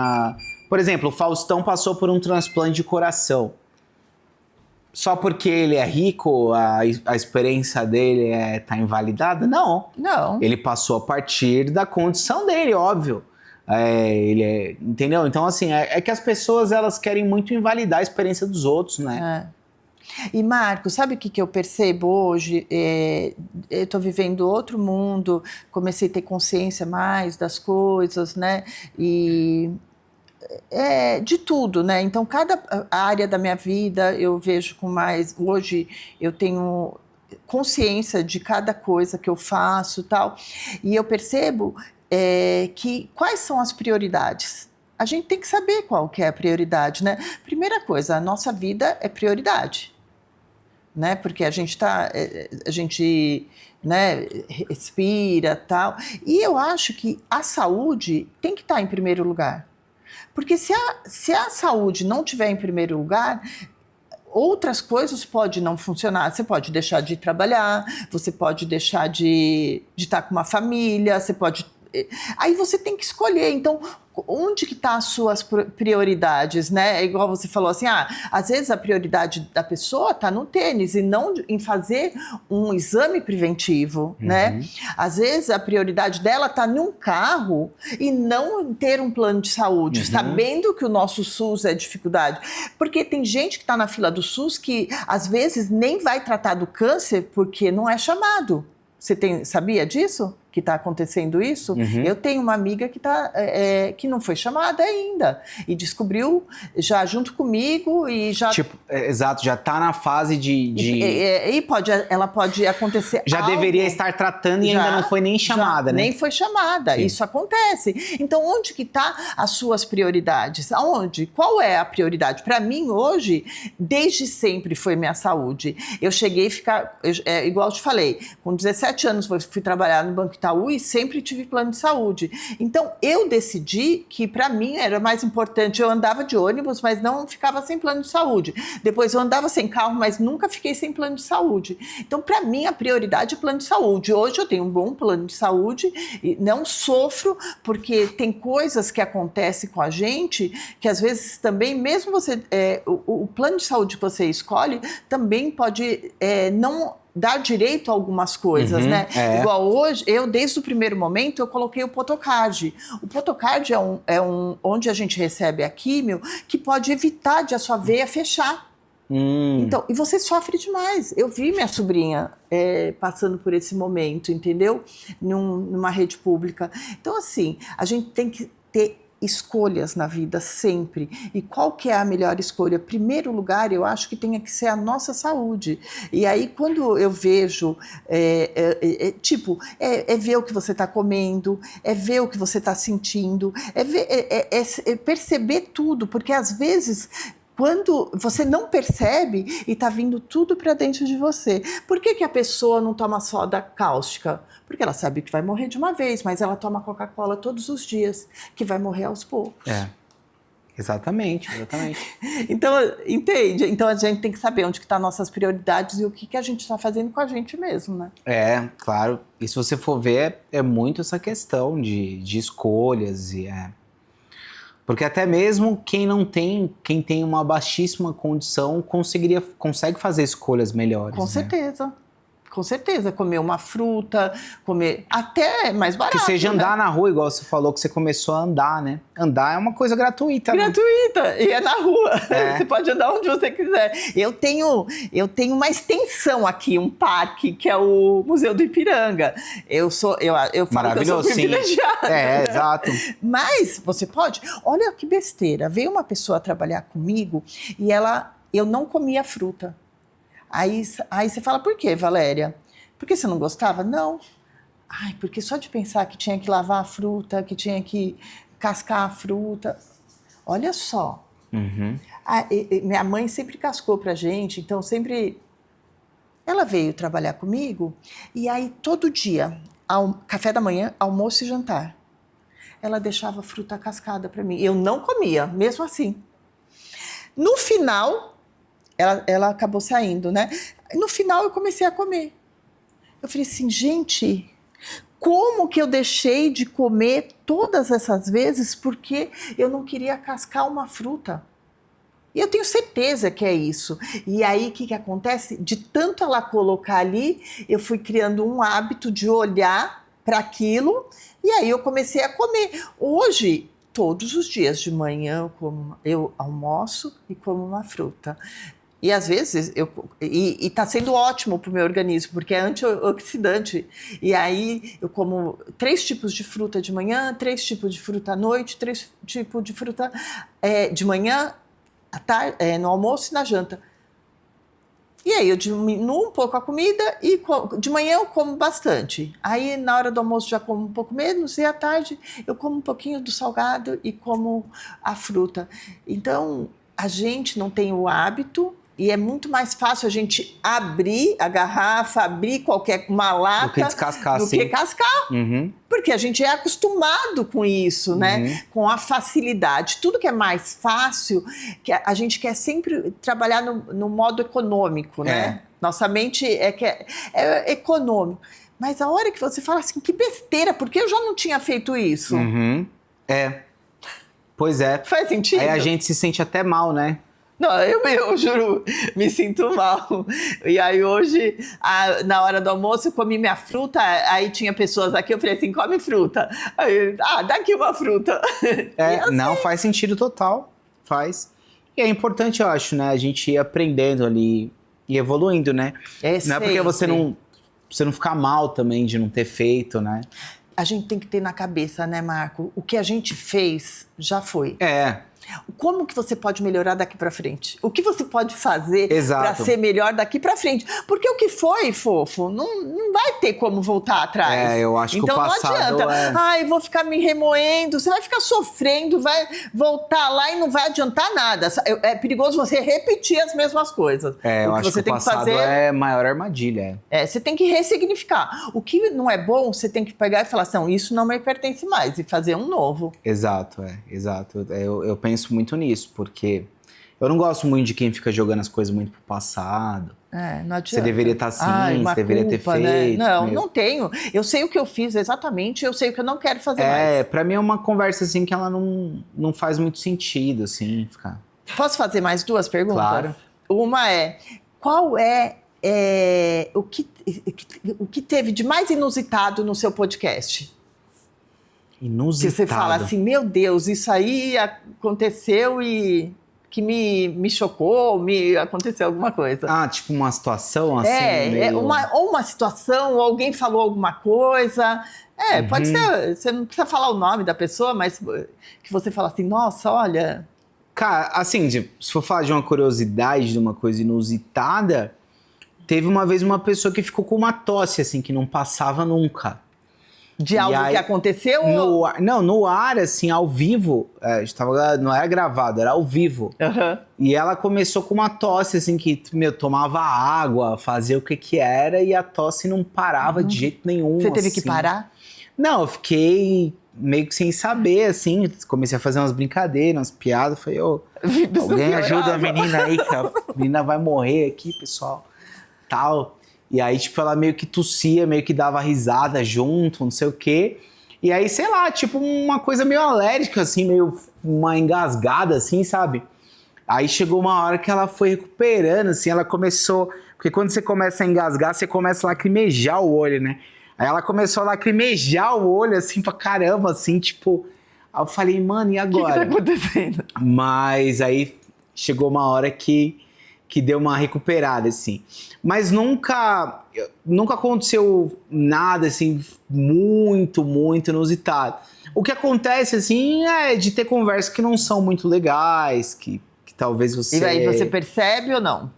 por exemplo, o Faustão passou por um transplante de coração. Só porque ele é rico, a experiência dele tá invalidada? Não. Ele passou a partir da condição dele, óbvio. Entendeu? Então, assim, é que as pessoas, elas querem muito invalidar a experiência dos outros, né? E, Marco, sabe o que eu percebo hoje? Eu tô vivendo outro mundo, comecei a ter consciência mais das coisas, né? E... de tudo, né? Então, cada área da minha vida eu vejo com mais... Hoje eu tenho consciência de cada coisa que eu faço e tal. E eu percebo... que quais são as prioridades? A gente tem que saber qual que é a prioridade, né? Primeira coisa, a nossa vida é prioridade, né? Porque a gente respira, tal. E eu acho que a saúde tem que estar em primeiro lugar. Porque se a saúde não estiver em primeiro lugar, outras coisas podem não funcionar. Você pode deixar de trabalhar, você pode deixar de estar com uma família, você pode... Aí você tem que escolher. Então, onde que tá as suas prioridades, né? É igual você falou assim, às vezes a prioridade da pessoa tá no tênis e não em fazer um exame preventivo, né? Às vezes a prioridade dela tá num carro e não em ter um plano de saúde, sabendo que o nosso SUS é dificuldade. Porque tem gente que tá na fila do SUS que às vezes nem vai tratar do câncer porque não é chamado. Você sabia disso? Que está acontecendo isso? Eu tenho uma amiga que não foi chamada ainda e descobriu já junto comigo e já... Exato, já está na fase de... ela pode acontecer já algo, deveria estar tratando e ainda não foi nem chamada, né? Nem foi chamada, sim. Isso acontece. Então, onde que tá as suas prioridades? Aonde? Qual é a prioridade? Para mim, hoje, desde sempre foi minha saúde. Eu cheguei a ficar... igual eu te falei, com 17 anos fui trabalhar no banco Itaú e sempre tive plano de saúde. Então, eu decidi que para mim era mais importante, eu andava de ônibus, mas não ficava sem plano de saúde. Depois eu andava sem carro, mas nunca fiquei sem plano de saúde. Então, para mim, a prioridade é plano de saúde. Hoje eu tenho um bom plano de saúde e não sofro, porque tem coisas que acontecem com a gente que às vezes também, mesmo você, o plano de saúde que você escolhe, também pode não dar direito a algumas coisas, né? Igual hoje, eu desde o primeiro momento, eu coloquei o Photocard. O Photocard é um onde a gente recebe a químio, que pode evitar de a sua veia fechar. Então, e você sofre demais. Eu vi minha sobrinha passando por esse momento, entendeu? Numa rede pública. Então, assim, a gente tem que ter escolhas na vida sempre. E qual que é a melhor escolha? Primeiro lugar, eu acho que tem que ser a nossa saúde. E aí, quando eu vejo, ver o que você está comendo, ver o que você está sentindo, perceber tudo, porque às vezes quando você não percebe e está vindo tudo para dentro de você. Por que a pessoa não toma soda cáustica? Porque ela sabe que vai morrer de uma vez, mas ela toma Coca-Cola todos os dias, que vai morrer aos poucos. Exatamente. Então, entende? Então a gente tem que saber onde que estão nossas prioridades e o que a gente está fazendo com a gente mesmo, né? Claro. E se você for ver, é muito essa questão de escolhas e porque até mesmo quem tem uma baixíssima condição consegue fazer escolhas melhores. Com certeza, comer uma fruta, comer até mais barato. Que seja andar na rua, igual você falou que você começou a andar, né? Andar é uma coisa gratuita. Gratuita, e é na rua. Você pode andar onde você quiser. Eu tenho uma extensão aqui, um parque, que é o Museu do Ipiranga. Eu falo que eu sou privilegiada. Né? Exato. Mas você pode... Olha que besteira. Veio uma pessoa trabalhar comigo e eu não comia fruta. Aí você fala, por quê, Valéria? Porque você não gostava? Não. Porque só de pensar que tinha que lavar a fruta, que tinha que cascar a fruta. Olha só. Minha mãe sempre cascou pra gente, então sempre... Ela veio trabalhar comigo e aí todo dia, café da manhã, almoço e jantar, ela deixava fruta cascada pra mim. Eu não comia, mesmo assim. No final... Ela acabou saindo, né? No final, eu comecei a comer. Eu falei assim, gente, como que eu deixei de comer todas essas vezes porque eu não queria cascar uma fruta? E eu tenho certeza que é isso. E aí, o que acontece? De tanto ela colocar ali, eu fui criando um hábito de olhar para aquilo e aí eu comecei a comer. Hoje... Todos os dias de manhã eu almoço e como uma fruta. E às vezes, tá sendo ótimo para o meu organismo, porque é antioxidante. E aí eu como 3 tipos de fruta de manhã, 3 tipos de fruta à noite, 3 tipos de fruta de manhã, à tarde, no almoço e na janta. E aí eu diminuo um pouco a comida e de manhã eu como bastante. Aí na hora do almoço já como um pouco menos e à tarde eu como um pouquinho do salgado e como a fruta. Então a gente não tem o hábito e é muito mais fácil a gente abrir a garrafa, abrir uma lata do que descascar, do que cascar. Porque a gente é acostumado com isso, né? Com a facilidade. Tudo que é mais fácil, que a gente quer sempre trabalhar no modo econômico, né? Nossa mente é econômico. Mas a hora que você fala assim, que besteira, porque eu já não tinha feito isso? Pois é. Faz sentido? Aí a gente se sente até mal, né? Não, eu juro, me sinto mal. E aí hoje, na hora do almoço, eu comi minha fruta, aí tinha pessoas aqui, eu falei assim, come fruta. Aí, dá aqui uma fruta. Assim... Não, faz sentido total, faz. E é importante, eu acho, né, a gente ir aprendendo ali e evoluindo, né? Não é porque você não ficar mal também de não ter feito, né? A gente tem que ter na cabeça, né, Marco? O que a gente fez, já foi. Como que você pode melhorar daqui para frente? O que você pode fazer para ser melhor daqui para frente? Porque o que foi, fofo, não vai ter como voltar atrás. Eu acho que o passado então não adianta. Ai, vou ficar me remoendo. Você vai ficar sofrendo, vai voltar lá e não vai adiantar nada. É perigoso você repetir as mesmas coisas. Eu acho que o passado é a maior armadilha. Você tem que ressignificar. O que não é bom, você tem que pegar e falar assim, isso não me pertence mais, e fazer um novo. Exato. Eu penso muito nisso, porque eu não gosto muito de quem fica jogando as coisas muito pro passado. Não adianta. Você deveria estar assim, você deveria ter feito. Né? Não tenho. Eu sei o que eu fiz exatamente, eu sei o que eu não quero fazer mais. Pra mim é uma conversa assim que ela não faz muito sentido, assim, ficar. Posso fazer mais 2 perguntas? Claro. Uma qual o que teve de mais inusitado no seu podcast? Inusitado? Que você fala assim, meu Deus, isso aí aconteceu e que me chocou, aconteceu alguma coisa. Tipo uma situação assim? Ou uma situação, ou alguém falou alguma coisa. Pode ser, você não precisa falar o nome da pessoa, mas que você fala assim, nossa, olha... Cara, assim, se for falar de uma curiosidade, de uma coisa inusitada, teve uma vez uma pessoa que ficou com uma tosse, assim, que não passava nunca. De algo que aconteceu? No ar, assim, ao vivo, não era gravado, era ao vivo. Uhum. E ela começou com uma tosse, assim, que, tomava água, fazia o que era, e a tosse não parava de jeito nenhum. Você teve assim. que parar? Não, eu fiquei meio que sem saber, assim, comecei a fazer umas brincadeiras, umas piadas, falei, alguém ajuda a menina aí, que a menina vai morrer aqui, pessoal, tal. E aí, ela meio que tossia, meio que dava risada junto, não sei o quê. E aí, sei lá, uma coisa meio alérgica, assim, meio uma engasgada, assim, sabe? Aí chegou uma hora que ela foi recuperando, assim, ela começou... Porque quando você começa a engasgar, você começa a lacrimejar o olho, né? Aí ela começou a lacrimejar o olho, assim, pra caramba, assim, Aí eu falei, mano, e agora? O que tá acontecendo? Mas aí chegou uma hora que deu uma recuperada, assim. Mas nunca aconteceu nada, assim, muito, muito inusitado. O que acontece, assim, é de ter conversas que não são muito legais, que talvez você... E aí você percebe ou não?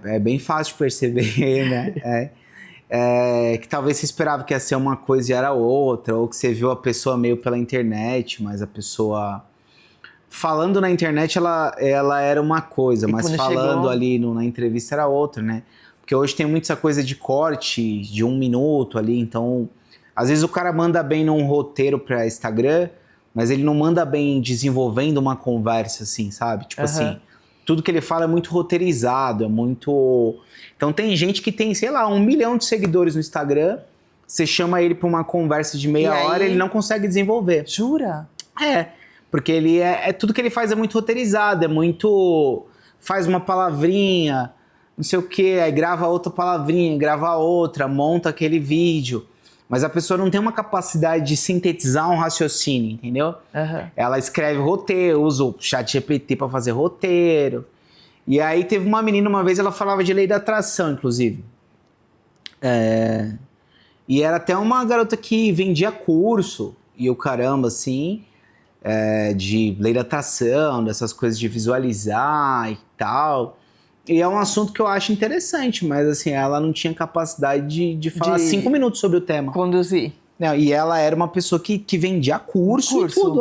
É bem fácil de perceber, né? Que talvez você esperava que ia ser uma coisa e era outra, ou que você viu a pessoa meio pela internet, mas a pessoa... Falando na internet, ela era uma coisa, mas falando ali na entrevista era outra, né? Porque hoje tem muita coisa de corte, de 1 minuto ali, então... Às vezes o cara manda bem num roteiro pra Instagram, mas ele não manda bem desenvolvendo uma conversa, assim, sabe? Assim, tudo que ele fala é muito roteirizado, é muito... Então tem gente que tem, sei lá, 1 milhão de seguidores no Instagram, você chama ele pra uma conversa de meia hora, ele não consegue desenvolver. Jura? Porque ele tudo que ele faz é muito roteirizado, é muito... Faz uma palavrinha, não sei o quê, aí grava outra palavrinha, grava outra, monta aquele vídeo. Mas a pessoa não tem uma capacidade de sintetizar um raciocínio, entendeu? Ela escreve roteiro, usa o ChatGPT pra fazer roteiro. E aí teve uma menina uma vez, ela falava de lei da atração, inclusive. E era até uma garota que vendia curso, e o caramba, assim... de lei da atração, dessas coisas de visualizar e tal. E é um assunto que eu acho interessante, mas assim, ela não tinha capacidade de falar 5 minutos sobre o tema. Conduzir. E ela era uma pessoa que vendia curso e tudo,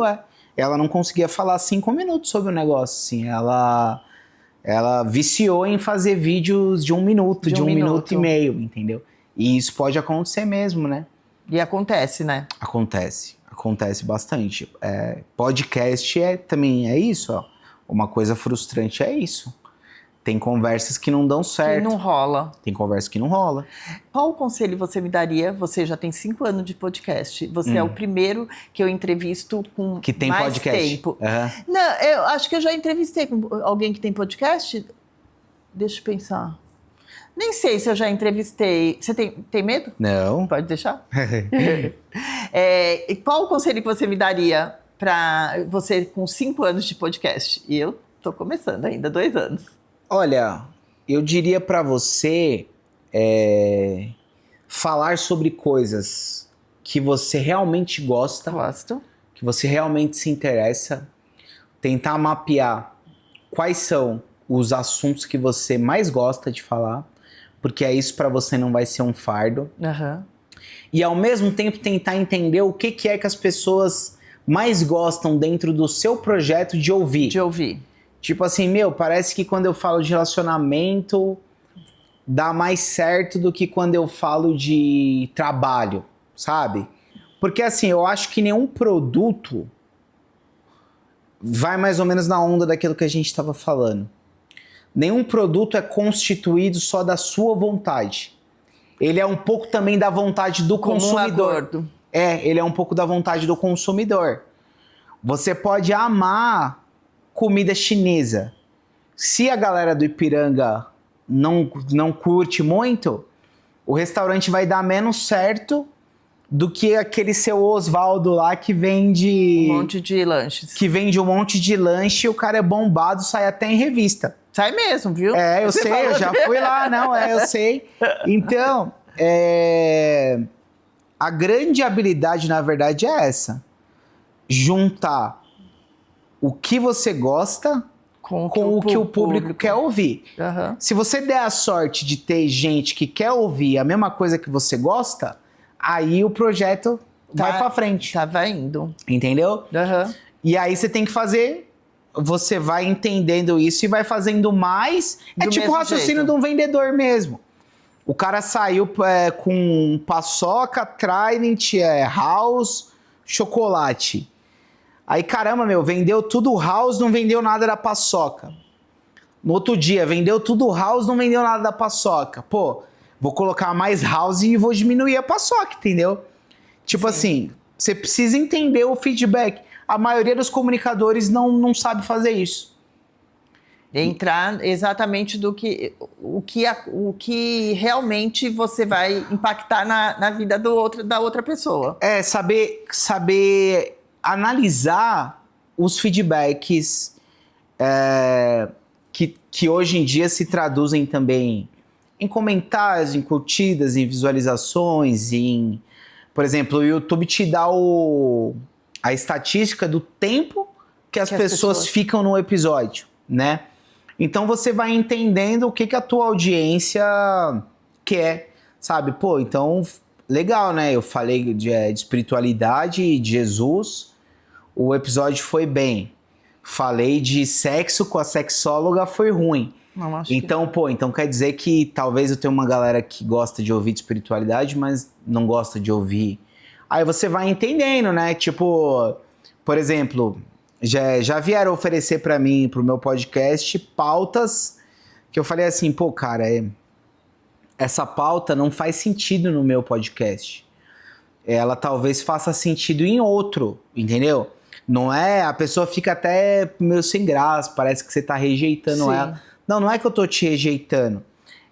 Ela não conseguia falar 5 minutos sobre o negócio, assim. Ela viciou em fazer vídeos de 1 minuto, de 1 minuto e meio, entendeu? E isso pode acontecer mesmo, né? E acontece, né? Acontece bastante. Podcast também é isso, ó. Uma coisa frustrante é isso. Tem conversas que não dão certo. Que não rola. Tem conversa que não rola. Qual conselho você me daria? Você já tem 5 anos de podcast. Você é o primeiro que eu entrevisto com que tem mais podcast. Tempo. Não, eu acho que eu já entrevistei com alguém que tem podcast. Deixa eu pensar. Nem sei se eu já entrevistei. Você tem medo? Não. Pode deixar? Qual o conselho que você me daria para você com 5 anos de podcast? E eu tô começando ainda, 2 anos. Olha, eu diria para você falar sobre coisas que você realmente gosta. Gosto. Que você realmente se interessa. tentar mapear quais são os assuntos que você mais gosta de falar, porque isso para você não vai ser um fardo. E ao mesmo tempo tentar entender o que é que as pessoas mais gostam dentro do seu projeto de ouvir. Tipo assim, parece que quando eu falo de relacionamento dá mais certo do que quando eu falo de trabalho, sabe? Porque assim, eu acho que nenhum produto vai mais ou menos na onda daquilo que a gente estava falando. Nenhum produto é constituído só da sua vontade. Ele é um pouco também da vontade do consumidor. Ele é um pouco da vontade do consumidor. Você pode amar comida chinesa. Se a galera do Ipiranga não curte muito, o restaurante vai dar menos certo do que aquele seu Osvaldo lá que vende... Um monte de lanches. Que vende um monte de lanche e o cara é bombado, sai até em revista. Sai mesmo, viu? Eu sei, eu já fui lá, eu sei. Então, a grande habilidade, na verdade, é essa. Juntar o que você gosta com o que o público quer ouvir. Se você der a sorte de ter gente que quer ouvir a mesma coisa que você gosta, aí o projeto vai pra frente. Vai indo. Entendeu? E aí você tem que fazer... Você vai entendendo isso e vai fazendo mais. É tipo o raciocínio de um vendedor mesmo. O cara saiu com paçoca, Trident, House, chocolate. Aí, caramba, vendeu tudo House, não vendeu nada da paçoca. No outro dia, vendeu tudo House, não vendeu nada da paçoca. Pô, vou colocar mais House e vou diminuir a paçoca, entendeu? Tipo assim, você precisa entender o feedback. A maioria dos comunicadores não sabe fazer isso. Entrar exatamente o que realmente você vai impactar na vida da outra pessoa. Saber analisar os feedbacks que hoje em dia se traduzem também em comentários, em curtidas, em visualizações, por exemplo, o YouTube te dá a estatística do tempo que as pessoas ficam no episódio, né? Então você vai entendendo o que a tua audiência quer, sabe? Pô, então, legal, né? Eu falei de espiritualidade e de Jesus, o episódio foi bem. Falei de sexo com a sexóloga, foi ruim. Então, então quer dizer que talvez eu tenha uma galera que gosta de ouvir de espiritualidade, mas não gosta de ouvir. Aí você vai entendendo, né? Tipo, por exemplo, já vieram oferecer pra mim, pro meu podcast, pautas que eu falei assim, pô, cara, essa pauta não faz sentido no meu podcast. Ela talvez faça sentido em outro, entendeu? Não é? A pessoa fica até meio sem graça, parece que você tá rejeitando ela. Não é que eu tô te rejeitando.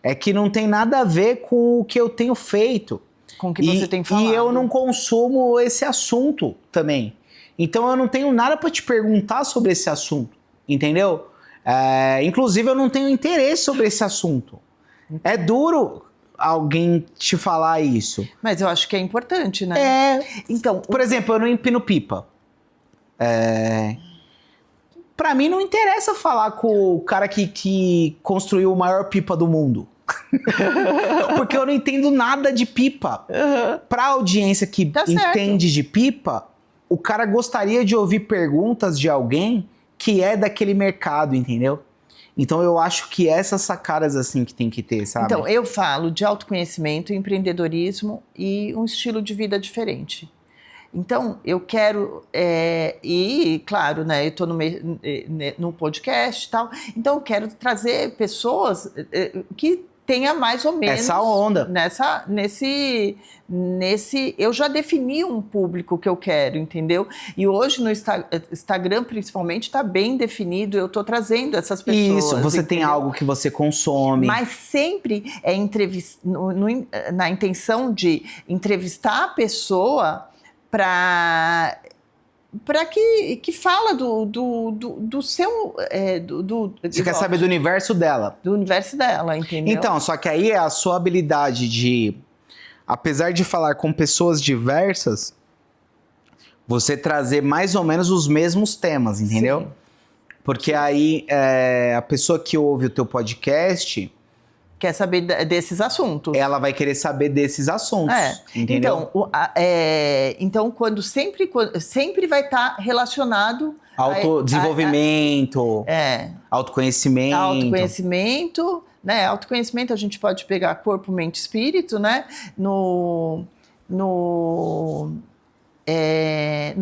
É que não tem nada a ver com o que eu tenho feito. Com o que você tem falado. E eu não consumo esse assunto também. Então eu não tenho nada para te perguntar sobre esse assunto, entendeu? Inclusive eu não tenho interesse sobre esse assunto. É duro alguém te falar isso. Mas eu acho que é importante, né? Então, por exemplo, eu não empino pipa. Pra mim não interessa falar com o cara que construiu o maior pipa do mundo. Porque eu não entendo nada de pipa. Pra audiência que entende de pipa, o cara gostaria de ouvir perguntas de alguém que é daquele mercado, entendeu? Então eu acho que essas sacadas assim que tem que ter, sabe? Então, eu falo de autoconhecimento, empreendedorismo e um estilo de vida diferente. Então, eu quero, e claro, né, eu estou no podcast e tal, então eu quero trazer pessoas que tenha mais ou menos... Essa onda. Eu já defini um público que eu quero, entendeu? E hoje no Instagram, principalmente, está bem definido, eu estou trazendo essas pessoas. Isso, você entendeu? Tem algo que você consome. Mas sempre na intenção de entrevistar a pessoa para que fala do seu... Você quer saber do universo dela. Do universo dela, entendeu? Então, só que aí é a sua habilidade de, apesar de falar com pessoas diversas, você trazer mais ou menos os mesmos temas, entendeu? Sim. Porque aí a pessoa que ouve o teu podcast... Quer saber desses assuntos. Ela vai querer saber desses assuntos, entendeu? Então quando sempre vai estar relacionado... Autodesenvolvimento, autoconhecimento. Autoconhecimento, né? Autoconhecimento a gente pode pegar corpo, mente, espírito, né? No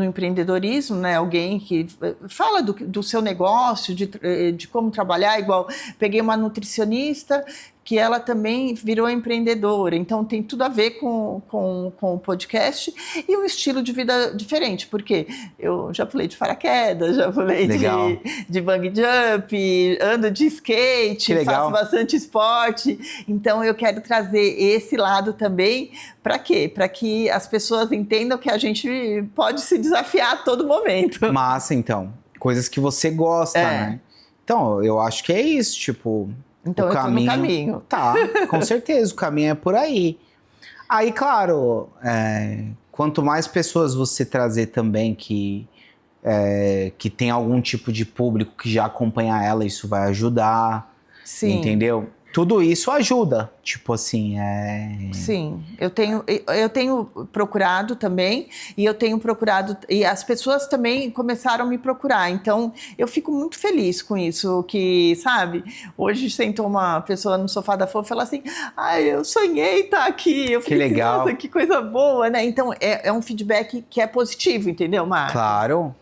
empreendedorismo, né? Alguém que fala do seu negócio, de como trabalhar, igual peguei uma nutricionista que ela também virou empreendedora, então tem tudo a ver com o podcast e um estilo de vida diferente, porque eu já pulei de paraquedas, já pulei de bungee jump, ando de skate, faço bastante esporte, então eu quero trazer esse lado também, para quê? Para que as pessoas entendam que a gente pode se desafiar a todo momento. Massa, então. Coisas que você gosta, né? Então, eu acho que é isso, tipo... Então eu tô no caminho. Tá, com certeza, o caminho é por aí. Aí, claro, quanto mais pessoas você trazer também que tem algum tipo de público que já acompanha ela, isso vai ajudar. Sim. Entendeu? Tudo isso ajuda, tipo assim, Sim, eu tenho procurado também, e as pessoas também começaram a me procurar, então eu fico muito feliz com isso, que, sabe, hoje sentou uma pessoa no sofá da Fofa e falou assim, eu sonhei estar aqui, eu fiquei que legal. Nossa, que coisa boa, né, então é um feedback que é positivo, entendeu, Marco? Claro.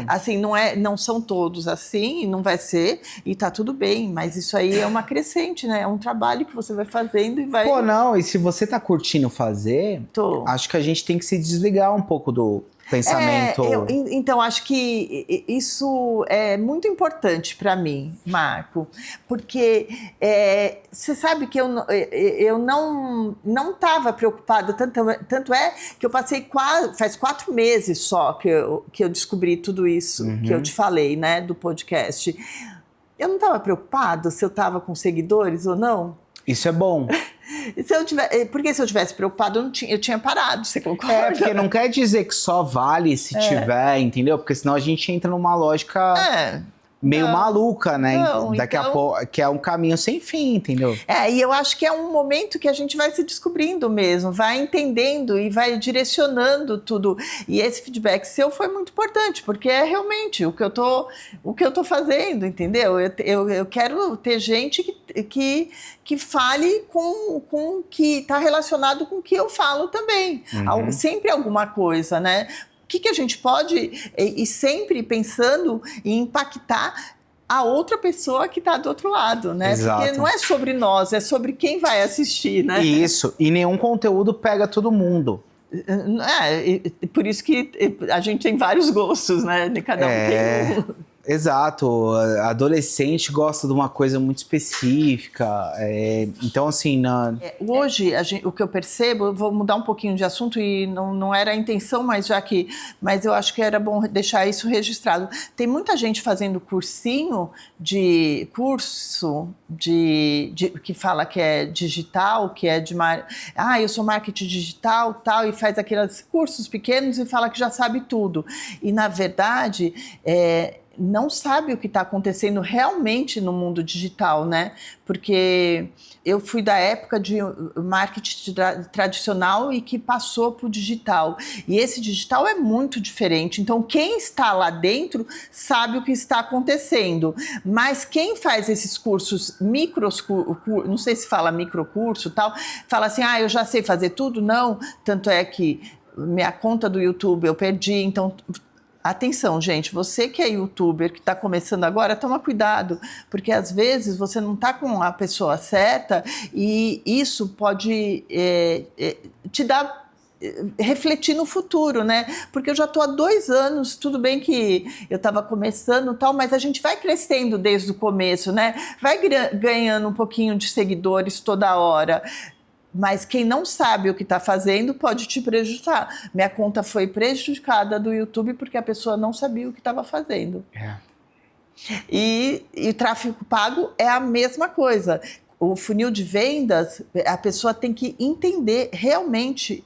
Assim, não são todos assim, não vai ser, e tá tudo bem, mas isso aí é uma crescente, né? É um trabalho que você vai fazendo e vai... Pô, não, e se você tá curtindo fazer, acho que a gente tem que se desligar um pouco do pensamento... Então, acho que isso é muito importante para mim, Marco, porque você sabe que eu não estava preocupada, tanto é que eu passei faz 4 meses só que eu descobri tudo isso que eu te falei, né, do podcast. Eu não estava preocupada se eu estava com seguidores ou não. Isso é bom. Porque se eu tivesse preocupado, eu tinha parado, você concorda? Porque não quer dizer que só vale se tiver, entendeu? Porque senão a gente entra numa lógica meio maluca, né? Daqui a pouco, que é um caminho sem fim, entendeu? E eu acho que é um momento que a gente vai se descobrindo mesmo, vai entendendo e vai direcionando tudo. E esse feedback seu foi muito importante, porque é realmente o que eu tô fazendo, entendeu? Eu quero ter gente que fale com que está relacionado com o que eu falo também. Sempre alguma coisa, né? O que a gente pode, e sempre pensando em impactar a outra pessoa que está do outro lado, né? Exato. Porque não é sobre nós, é sobre quem vai assistir, né? Isso, e nenhum conteúdo pega todo mundo. Por isso que a gente tem vários gostos, né? Cada um tem um... Exato, adolescente gosta de uma coisa muito específica, então assim... Hoje, o que eu percebo, eu vou mudar um pouquinho de assunto e não era a intenção, mas eu acho que era bom deixar isso registrado. Tem muita gente fazendo curso que fala que é digital, que é eu sou marketing digital, tal, e faz aqueles cursos pequenos e fala que já sabe tudo. E na verdade, não sabe o que está acontecendo realmente no mundo digital, né? Porque eu fui da época de marketing tradicional e que passou para o digital. E esse digital é muito diferente. Então, quem está lá dentro sabe o que está acontecendo. Mas quem faz esses cursos, não sei se fala microcurso, tal, fala assim, eu já sei fazer tudo? Não. Tanto é que minha conta do YouTube eu perdi, então... Atenção, gente, você que é youtuber, que está começando agora, toma cuidado, porque às vezes você não está com a pessoa certa e isso pode te dar, refletir no futuro, né? Porque eu já estou há 2 anos, tudo bem que eu estava começando e tal, mas a gente vai crescendo desde o começo, né? Vai ganhando um pouquinho de seguidores toda hora. Mas quem não sabe o que está fazendo pode te prejudicar. Minha conta foi prejudicada do YouTube porque a pessoa não sabia o que estava fazendo. E o tráfego pago é a mesma coisa. O funil de vendas, a pessoa tem que entender realmente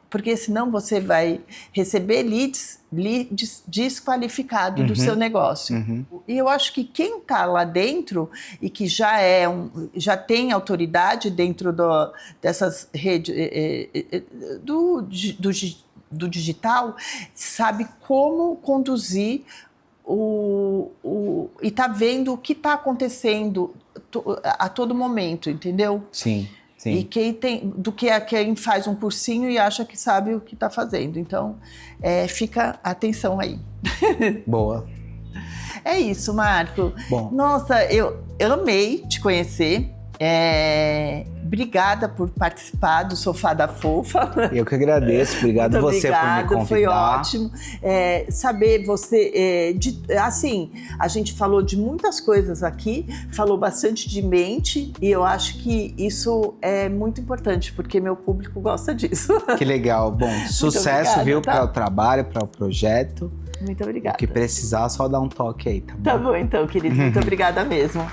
porque senão você vai receber leads desqualificado do seu negócio. E eu acho que quem está lá dentro e que já tem autoridade dentro dessas redes do digital, sabe como conduzir e está vendo o que está acontecendo a todo momento, entendeu? Sim. Sim. E quem faz um cursinho e acha que sabe o que está fazendo. Então, fica atenção aí. Boa. É isso, Marco. Bom. Nossa, eu amei te conhecer. Obrigada por participar do Sofá da Fofa. Eu que agradeço. Obrigado por me convidar. Foi ótimo. Saber você... assim, a gente falou de muitas coisas aqui, falou bastante de mente, e eu acho que isso é muito importante, porque meu público gosta disso. Que legal. Bom, sucesso, viu, para o trabalho, para o projeto. Muito obrigada. O que precisar, só dá um toque aí, tá bom? Tá bom, então, querido. Muito obrigada mesmo.